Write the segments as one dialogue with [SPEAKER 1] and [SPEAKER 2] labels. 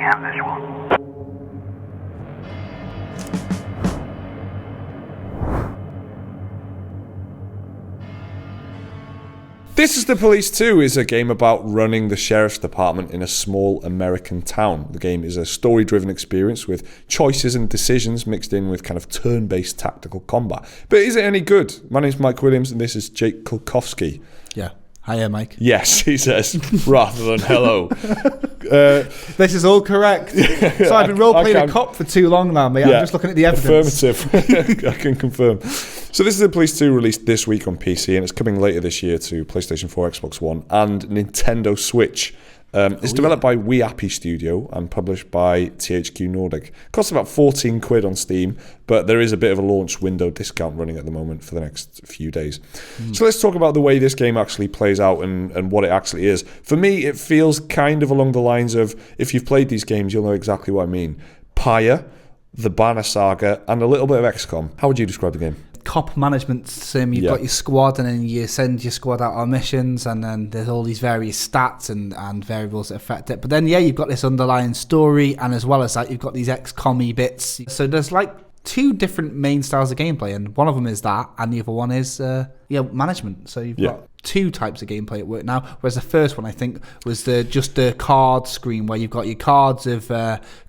[SPEAKER 1] have visual.
[SPEAKER 2] This is the Police 2 is a game about running the sheriff's department in a small American town. The game is a story-driven experience with choices and decisions mixed in with kind of turn-based tactical combat. But is it any good? My name's Mike Williams and this is Jake Kulkowski.
[SPEAKER 3] Yeah. Hiya, Mike.
[SPEAKER 2] Yes, he says, rather than hello.
[SPEAKER 3] This is all correct. So I've been role-playing a cop for too long now, mate.
[SPEAKER 2] Yeah,
[SPEAKER 3] I'm just looking at the evidence.
[SPEAKER 2] Affirmative. I can confirm. So this is the Police 2 released this week on PC, and it's coming later this year to PlayStation 4, Xbox One, and Nintendo Switch. It's developed by WeAppy Studio and published by THQ Nordic. Costs about 14 quid on Steam, but there is a bit of a launch window discount running at the moment for the next few days. So let's talk about the way this game actually plays out and what it actually is. For me, it feels kind of along the lines of, if you've played these games, you'll know exactly what I mean. Pyre, the Banner Saga, and a little bit of XCOM. How would you describe the game?
[SPEAKER 3] Cop management sim. You've got your squad, and then you send your squad out on missions, and then there's all these various stats and variables that affect it. But then, you've got this underlying story, and as well as that, you've got these XCOM-y bits. So there's like two different main styles of gameplay, and one of them is that, and the other one is management. So you've got two types of gameplay at work now, whereas the first one, I think, was just the card screen where you've got your cards of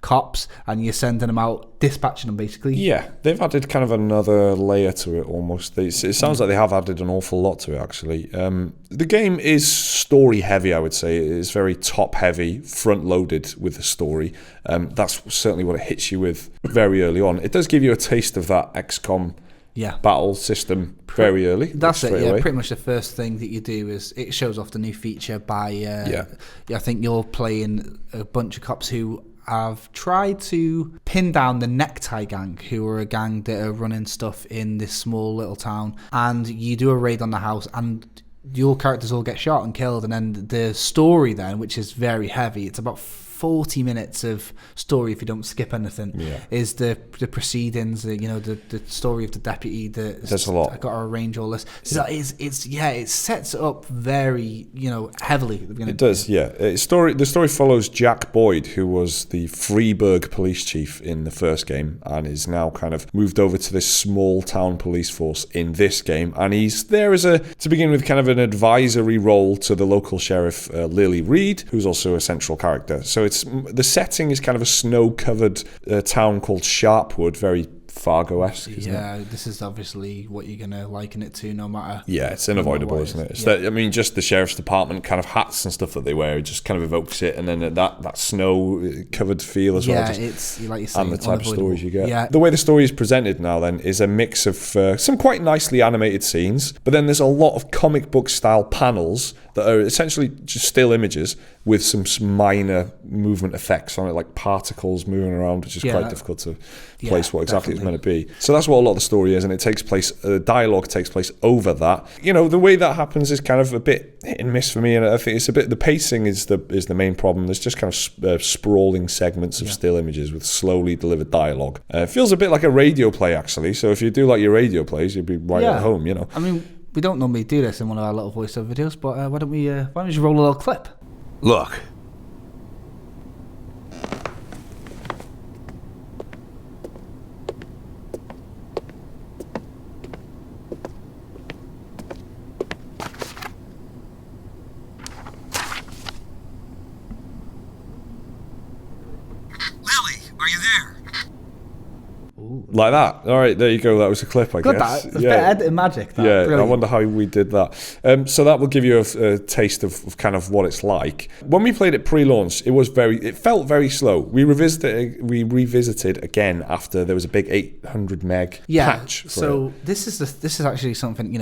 [SPEAKER 3] cops and you're sending them out, dispatching them basically. Yeah,
[SPEAKER 2] they've added kind of another layer to it almost. It sounds like they have added an awful lot to it actually. The game is story heavy, I would say. It is very top heavy, front loaded with the story. That's certainly what it hits you with very early on. It does give you a taste of that XCOM battle system very early.
[SPEAKER 3] That's it, away. Pretty much the first thing that you do is it shows off the new feature by, I think you're playing a bunch of cops who have tried to pin down the Necktie Gang, who are a gang that are running stuff in this small little town, and you do a raid on the house, and your characters all get shot and killed, and then the story then, which is very heavy, it's about 40 minutes of story if you don't skip anything, is the proceedings, the story of the deputy.
[SPEAKER 2] There's a lot.
[SPEAKER 3] I've got to arrange all this. So it sets it up very, heavily at the beginning.
[SPEAKER 2] It does, yeah. The story follows Jack Boyd, who was the Freeburg police chief in the first game and is now kind of moved over to this small town police force in this game, and he's there to begin with kind of an advisory role to the local sheriff, Lily Reed, who's also a central character. So the setting is kind of a snow-covered town called Sharpwood, very Fargo-esque, isn't it?
[SPEAKER 3] This is obviously what you're going to liken it to no matter...
[SPEAKER 2] Yeah, it's unavoidable, isn't it? It's that, just the sheriff's department kind of hats and stuff that they wear, it just kind of evokes it, and then that snow-covered feel as well.
[SPEAKER 3] Yeah, it's, like you're saying,
[SPEAKER 2] and the type of stories you get.
[SPEAKER 3] Yeah.
[SPEAKER 2] The way the story is presented now, then, is a mix of some quite nicely animated scenes, but then there's a lot of comic book-style panels that are essentially just still images with some minor movement effects on it, like particles moving around, which is quite difficult to place what exactly it's meant to be. So that's what a lot of the story is, and it takes place, dialogue takes place over that. The way that happens is kind of a bit hit and miss for me, and I think it's a bit, the pacing is the main problem. There's just kind of sprawling segments of still images with slowly delivered dialogue. It feels a bit like a radio play, actually, so if you do like your radio plays, you'd be right at home,
[SPEAKER 3] I mean, we don't normally do this in one of our little voiceover videos, but why don't we just roll a little clip?
[SPEAKER 4] Look.
[SPEAKER 1] Lily, are you there?
[SPEAKER 2] Like that. All right, there you go. That was a clip, I guess.
[SPEAKER 3] That's a bit of editing magic.
[SPEAKER 2] I wonder how we did that. So that will give you a taste of kind of what it's like. When we played it pre-launch, it felt very slow. We revisited again after there was a big 800 meg patch.
[SPEAKER 3] So this is actually something,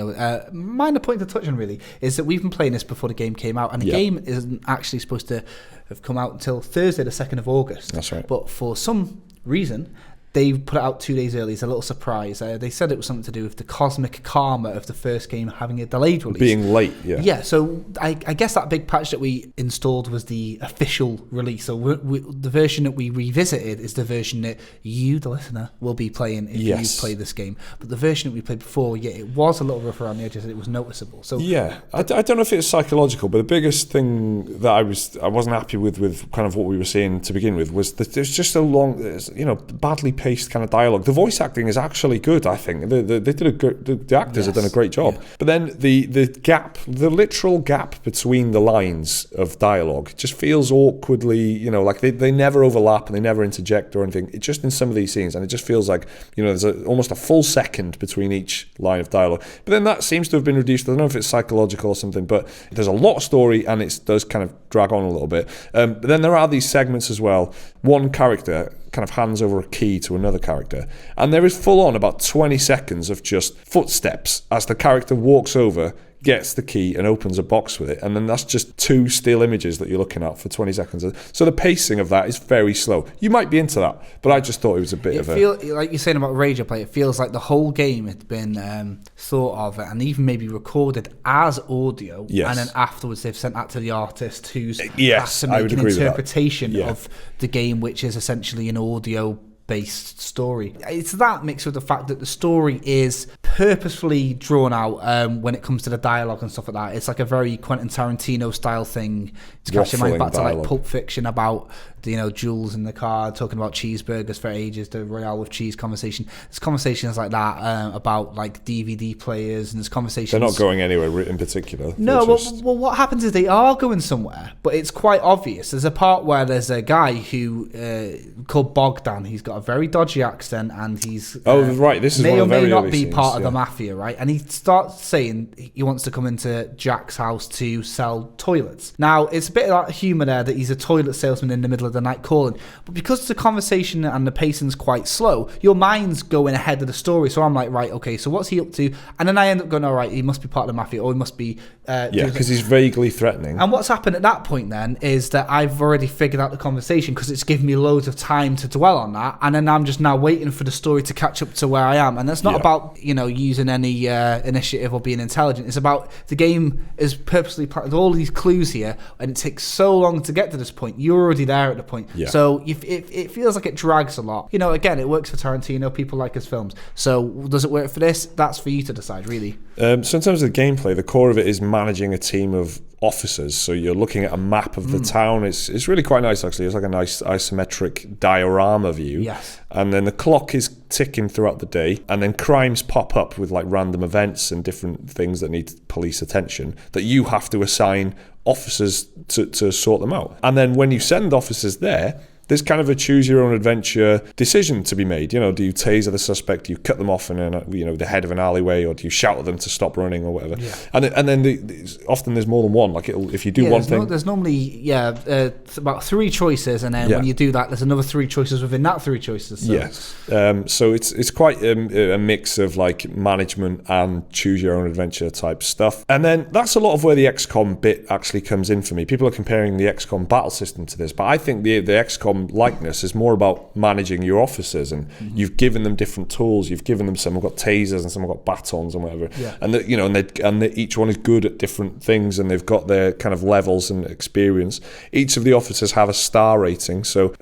[SPEAKER 3] minor point to touch on really, is that we've been playing this before the game came out, and the game isn't actually supposed to have come out until Thursday, the 2nd of August.
[SPEAKER 2] That's right.
[SPEAKER 3] But for some reason, they put it out 2 days early. It's a little surprise. They said it was something to do with the cosmic karma of the first game having a delayed release.
[SPEAKER 2] Being late, yeah.
[SPEAKER 3] Yeah, so I guess that big patch that we installed was the official release. So the version that we revisited is the version that you, the listener, will be playing if you play this game. But the version that we played before, it was a little rough around the edges and it was noticeable. So
[SPEAKER 2] yeah, I don't know if it's psychological, but the biggest thing that I wasn't happy with kind of what we were seeing to begin with was that there's just a long, badly paced kind of dialogue. The voice acting is actually good, I think. They did the actors have done a great job. Yeah. But then the literal gap between the lines of dialogue just feels awkwardly, like they never overlap and they never interject or anything. It just in some of these scenes, and it just feels like, there's almost a full second between each line of dialogue. But then that seems to have been reduced. I don't know if it's psychological or something, but there's a lot of story and it does kind of drag on a little bit. But then there are these segments as well. One character kind of hands over a key to another character, and there is full on about 20 seconds of just footsteps as the character walks over, gets the key and opens a box with it, and then that's just 2 still images that you're looking at for 20 seconds. So the pacing of that is very slow. You might be into that, but I just thought it was a bit
[SPEAKER 3] like you're saying about Rage Replay, it feels like the whole game had been thought of and even maybe recorded as audio, and then afterwards they've sent that to the artist who's has to make an interpretation of the game, which is essentially an audio based story. It's that mixed with the fact that the story is purposefully drawn out when it comes to the dialogue and stuff like that. It's like a very Quentin Tarantino style thing. It's catching my mind back to like Pulp Fiction about Jules in the car talking about cheeseburgers for ages, the Royale with cheese conversation. There's conversations like that about like DVD players, and there's conversations.
[SPEAKER 2] They're not going anywhere in particular.
[SPEAKER 3] No, well, what happens is they are going somewhere, but it's quite obvious. There's a part where there's a guy who called Bogdan. He's got a very dodgy accent, and he's
[SPEAKER 2] this is
[SPEAKER 3] may
[SPEAKER 2] one
[SPEAKER 3] or
[SPEAKER 2] of the
[SPEAKER 3] may
[SPEAKER 2] very
[SPEAKER 3] not
[SPEAKER 2] early
[SPEAKER 3] be
[SPEAKER 2] scenes,
[SPEAKER 3] part of the mafia, right? And he starts saying he wants to come into Jack's house to sell toilets. Now it's a bit of that humour there that he's a toilet salesman in the middle of the night calling, but because the conversation and the pacing's quite slow, your mind's going ahead of the story. So I'm like, right, okay, so what's he up to? And then I end up going, all right, he must be part of the mafia, or he must be
[SPEAKER 2] because he's vaguely threatening.
[SPEAKER 3] And what's happened at that point then is that I've already figured out the conversation because it's given me loads of time to dwell on that, and then I'm just now waiting for the story to catch up to where I am. And that's not about using any initiative or being intelligent. It's about the game is purposely planted all these clues here, and it takes so long to get to this point. You're already there at the point. So it feels like it drags a lot. Again, it works for Tarantino. People like his films. So does it work for this? That's for you to decide, really.
[SPEAKER 2] So in terms of the gameplay, the core of it is managing a team of officers. So you're looking at a map of the town. It's really quite nice, actually. It's like a nice isometric diorama view.
[SPEAKER 3] Yes.
[SPEAKER 2] And then the clock is ticking throughout the day, and then crimes pop up with like random events and different things that need police attention that you have to assign officers to sort them out. And then when you send officers there, there's kind of a choose your own adventure decision to be made. Do you taser the suspect? Do you cut them off in the head of an alleyway, or do you shout at them to stop running or whatever? Yeah. And then often there's more than one. Like if you do one thing,
[SPEAKER 3] there's normally about 3 choices, and then when you do that, there's another 3 choices within that 3 choices. So.
[SPEAKER 2] Yes. So it's quite a mix of like management and choose your own adventure type stuff. And then that's a lot of where the XCOM bit actually comes in for me. People are comparing the XCOM battle system to this, but I think the XCOM likeness is more about managing your officers, and you've given them different tools. You've given them, some have got tasers and some have got batons and whatever, and each one is good at different things, and they've got their kind of levels and experience. Each of the officers have a star rating, so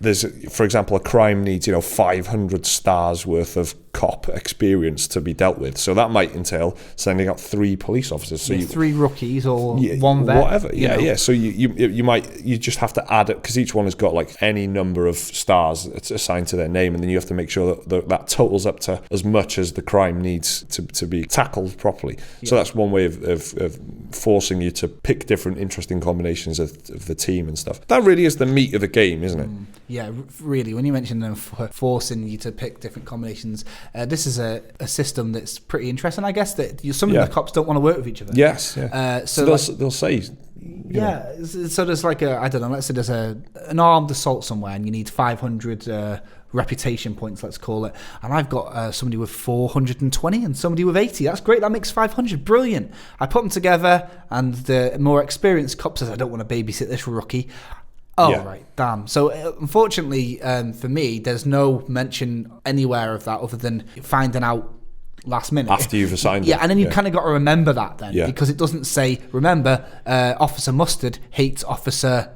[SPEAKER 2] there's, for example, a crime needs 500 stars worth of cop experience to be dealt with, so that might entail sending out 3 police officers. So
[SPEAKER 3] 3 rookies or 1 vet,
[SPEAKER 2] whatever. So you just have to add it, because each one has got like any number of stars assigned to their name, and then you have to make sure that totals up to as much as the crime needs to be tackled properly. So that's one way of forcing you to pick different interesting combinations of the team and stuff. That really is the meat of the game, isn't it?
[SPEAKER 3] Yeah, really. When you mentioned them forcing you to pick different combinations, this is a system that's pretty interesting. I guess that some of the cops don't want to work with each other.
[SPEAKER 2] Yes. Yeah.
[SPEAKER 3] So
[SPEAKER 2] they'll say.
[SPEAKER 3] So there's like I don't know. Let's say there's an armed assault somewhere, and you need 500 reputation points, let's call it. And I've got somebody with 420 and somebody with 80. That's great. That makes 500. Brilliant. I put them together, and the more experienced cop says, "I don't want to babysit this rookie." Oh,
[SPEAKER 2] Yeah.
[SPEAKER 3] right. Damn. So, unfortunately, for me, there's no mention anywhere of that other than finding out last minute.
[SPEAKER 2] After you've assigned
[SPEAKER 3] Yeah,
[SPEAKER 2] it.
[SPEAKER 3] and then you kind of got to remember that then.
[SPEAKER 2] Yeah.
[SPEAKER 3] Because it doesn't say, remember, Officer Mustard hates Officer,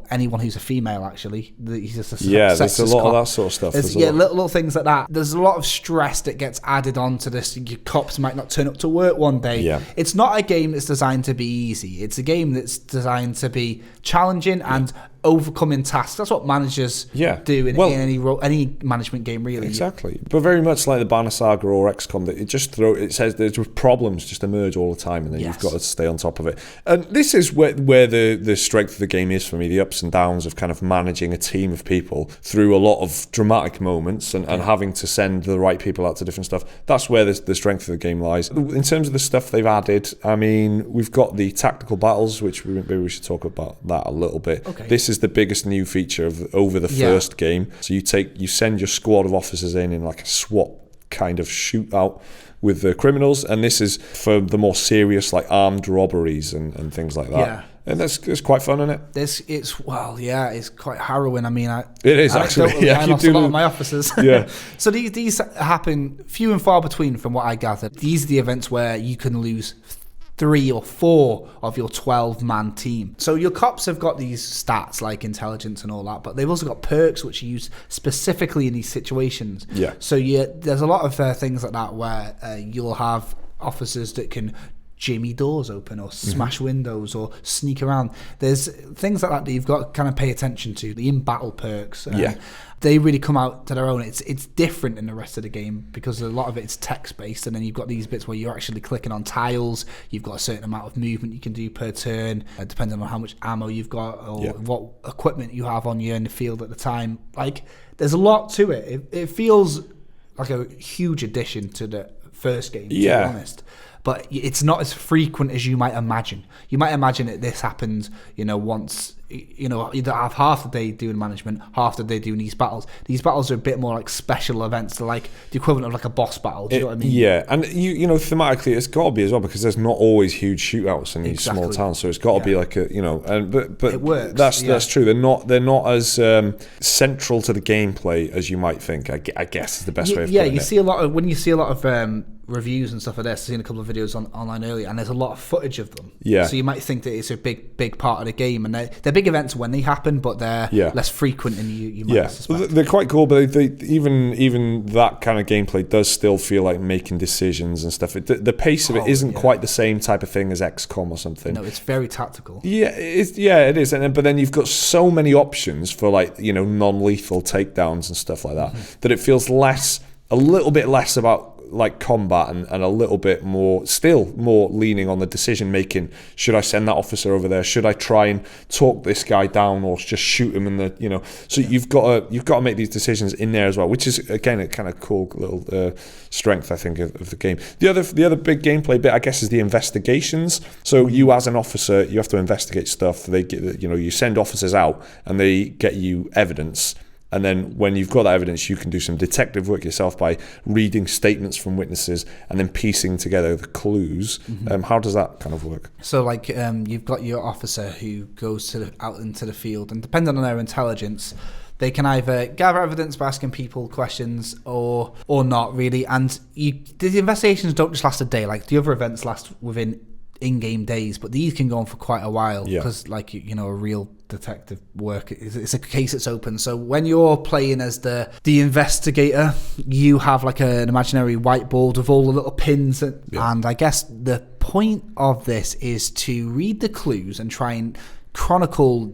[SPEAKER 3] anyone who's a female, actually. He's just a
[SPEAKER 2] there's a
[SPEAKER 3] sexist
[SPEAKER 2] lot
[SPEAKER 3] cop.
[SPEAKER 2] of that sort of stuff.
[SPEAKER 3] Little things like that. There's a lot of stress that gets added onto this. Your cops might not turn up to work one day.
[SPEAKER 2] Yeah.
[SPEAKER 3] It's not a game that's designed to be easy. It's a game that's designed to be challenging and overcoming tasks. That's what managers do in any management game, really.
[SPEAKER 2] Exactly. But very much like the Banner Saga or XCOM, that it says there's problems just emerge all the time, and then you've got to stay on top of it. And this is where the strength of the game is for me, the ups and downs of kind of managing a team of people through a lot of dramatic moments and having to send the right people out to different stuff. That's where the strength of the game lies. In terms of the stuff they've added, I mean, we've got the tactical battles, which maybe we should talk about that a little bit.
[SPEAKER 3] Okay.
[SPEAKER 2] This is the biggest new feature over the first game. So you send your squad of officers in like a SWAT kind of shootout with the criminals, and this is for the more serious, like armed robberies and things like that.
[SPEAKER 3] Yeah.
[SPEAKER 2] And it's quite fun, isn't it?
[SPEAKER 3] It's quite harrowing. I mean,
[SPEAKER 2] it is actually.
[SPEAKER 3] I lost a lot of my officers.
[SPEAKER 2] Yeah.
[SPEAKER 3] So these happen few and far between, from what I gathered. These are the events where you can lose 3 or 4 of your 12-man team. So your cops have got these stats like intelligence and all that, but they've also got perks which are used specifically in these situations.
[SPEAKER 2] Yeah.
[SPEAKER 3] So there's a lot of things like that where you'll have officers that can jimmy doors open or smash windows or sneak around. There's things like that you've got to kind of pay attention to. The in-battle perks. They really come out to their own. It's different in the rest of the game because a lot of it's text-based, and then you've got these bits where you're actually clicking on tiles. You've got a certain amount of movement you can do per turn, depending on how much ammo you've got or what equipment you have on you in the field at the time. Like, there's a lot to it. It feels like a huge addition to the first game, to be honest. But it's not as frequent as you might imagine. You might imagine that this happens, once, you have half the day doing management, half the day doing these battles. These battles are a bit more like special events. They're like the equivalent of like a boss battle. Do you know what I mean?
[SPEAKER 2] Yeah, and thematically, it's got to be as well, because there's not always huge shootouts in these small towns. So it's got to be like but
[SPEAKER 3] it works.
[SPEAKER 2] That's true. They're not as central to the gameplay as you might think. I guess is the best way of putting it.
[SPEAKER 3] You see a lot of reviews and stuff like this. I've seen a couple of videos online earlier, and there's a lot of footage of them.
[SPEAKER 2] Yeah.
[SPEAKER 3] So you might think that it's a big part of the game, and they're big events when they happen, but they're less frequent than you might suspect.
[SPEAKER 2] They're quite cool, but even that kind of gameplay does still feel like making decisions and stuff. The pace of it isn't quite the same type of thing as XCOM or something.
[SPEAKER 3] No, it's very tactical.
[SPEAKER 2] Yeah, it is. But then you've got so many options for non-lethal takedowns and stuff like that that it feels a little bit less about like combat and a little bit more leaning on the decision making. Should I send that officer over there? Should I try and talk this guy down or just shoot him in the so you've got to make these decisions in there as well, which is again a kind of cool little strength, I think, of the game. The other big gameplay bit, I guess, is the investigations. So you as an officer, you have to investigate stuff. They get you send officers out and they get you evidence. And then when you've got that evidence, you can do some detective work yourself by reading statements from witnesses and then piecing together the clues. How does that kind of work?
[SPEAKER 3] So, like, you've got your officer who goes out into the field, and depending on their intelligence, they can either gather evidence by asking people questions or not, really. And the investigations don't just last a day. Like, the other events last within in-game days, but these can go on for quite a while because, like, a real detective work, it's a case that's open. So when you're playing as the investigator, you have like an imaginary whiteboard with all the little pins and I guess the point of this is to read the clues and try and chronicle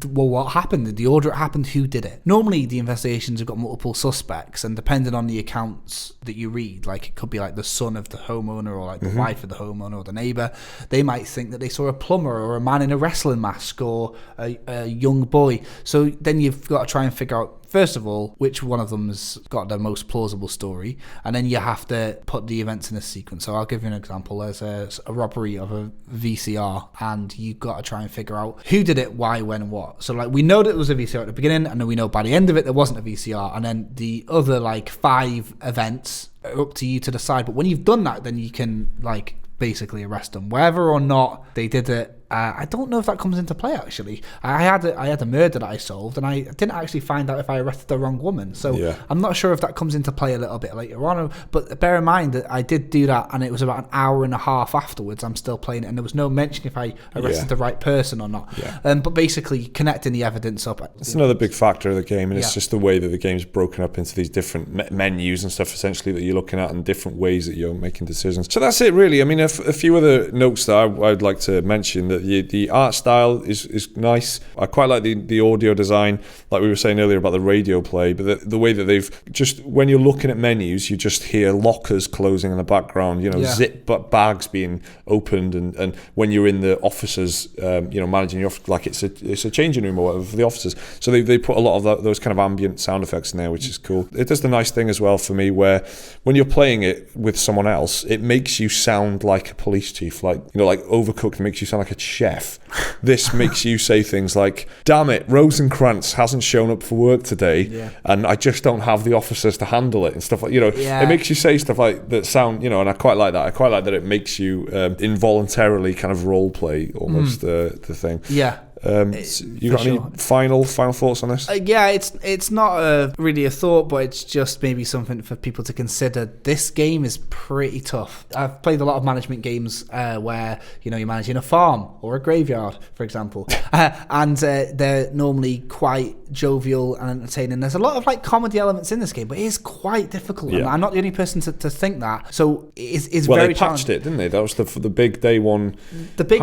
[SPEAKER 3] what happened, the order it happened, who did it. Normally the investigations have got multiple suspects, and depending on the accounts that you read, like it could be like the son of the homeowner or like the wife of the homeowner or the neighbour, they might think that they saw a plumber or a man in a wrestling mask or a young boy. So then you've got to try and figure out, first of all, which one of them has got the most plausible story, and then you have to put the events in a sequence. So I'll give you an example. There's a robbery of a VCR, and you've got to try and figure out who did it, why, when, what. So like we know that there was a VCR at the beginning, and then we know by the end of it there wasn't a VCR, and then the other like 5 events are up to you to decide. But when you've done that, then you can like basically arrest them, whether or not they did it I don't know if that comes into play, actually. I had a murder that I solved, and I didn't actually find out if I arrested the wrong woman. So I'm not sure if that comes into play a little bit later on. But bear in mind that I did do that, and it was about an hour and a half afterwards. I'm still playing it, and there was no mention if I arrested the right person or not. But basically, connecting the evidence up.
[SPEAKER 2] It's another big factor of the game, and it's just the way that the game's broken up into these different menus and stuff, essentially, that you're looking at, and different ways that you're making decisions. So that's it, really. I mean, a few other notes that I'd like to mention, that the art style is nice. I quite like the audio design, like we were saying earlier about the radio play, but the way that they've just, when you're looking at menus, you just hear lockers closing in the background, zip bags being opened, and when you're in the offices, managing your office, like it's a changing room or whatever for the officers. So they put a lot of those kind of ambient sound effects in there, which is cool. It does the nice thing as well for me, where when you're playing it with someone else, it makes you sound like a police chief, like Overcooked makes you sound like a chef. This makes you say things like, damn it, Rosencrantz hasn't shown up for work today, and I just don't have the officers to handle it, and stuff like, it makes you say stuff like that sound, and I quite like that. I quite like that it makes you involuntarily kind of role play almost the thing. You got any final thoughts on this?
[SPEAKER 3] It's not really a thought, but it's just maybe something for people to consider. This game is pretty tough. I've played a lot of management games where you're managing a farm or a graveyard, for example, and they're normally quite jovial and entertaining. There's a lot of like comedy elements in this game, but it is quite difficult. I'm not the only person to think that. So it's very
[SPEAKER 2] they patched it, didn't they? That was the big day one.
[SPEAKER 3] Day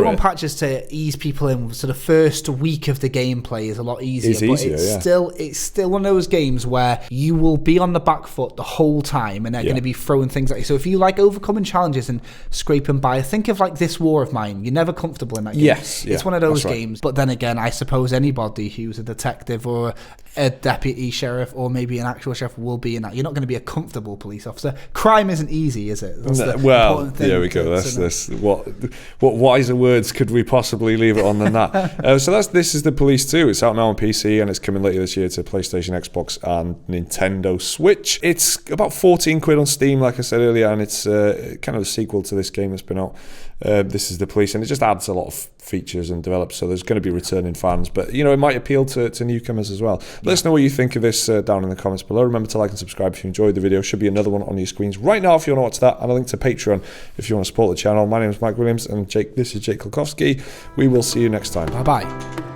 [SPEAKER 3] one patch is to ease people in. So the first week of the gameplay is a lot easier. It's still one of those games where you will be on the back foot the whole time, and they're going to be throwing things at you. So if you like overcoming challenges and scraping by, think of like This War of Mine. You're never comfortable in that game. It's one of those games. But then again, I suppose anybody who's a detective or a deputy sheriff or maybe an actual sheriff will be in that. You're not going to be a comfortable police officer. Crime isn't easy, is it?
[SPEAKER 2] There we go. That's what wiser words could we possibly leave it on than that? This is The Police 2. It's out now on PC, and it's coming later this year to PlayStation, Xbox, and Nintendo Switch. It's about 14 quid on Steam, like I said earlier, and it's kind of a sequel to this game that's been out. This is The Police, and it just adds a lot of features and develops, so there's going to be returning fans, but it might appeal to newcomers as well. Let us know what you think of this down in the comments below. Remember to like and subscribe if you enjoyed the video. Should be another one on your screens right now if you want to watch that, and a link to Patreon if you want to support the channel. My name is Mike Williams, and this is Jake Kulkowski. We will see you next time.
[SPEAKER 3] Bye bye.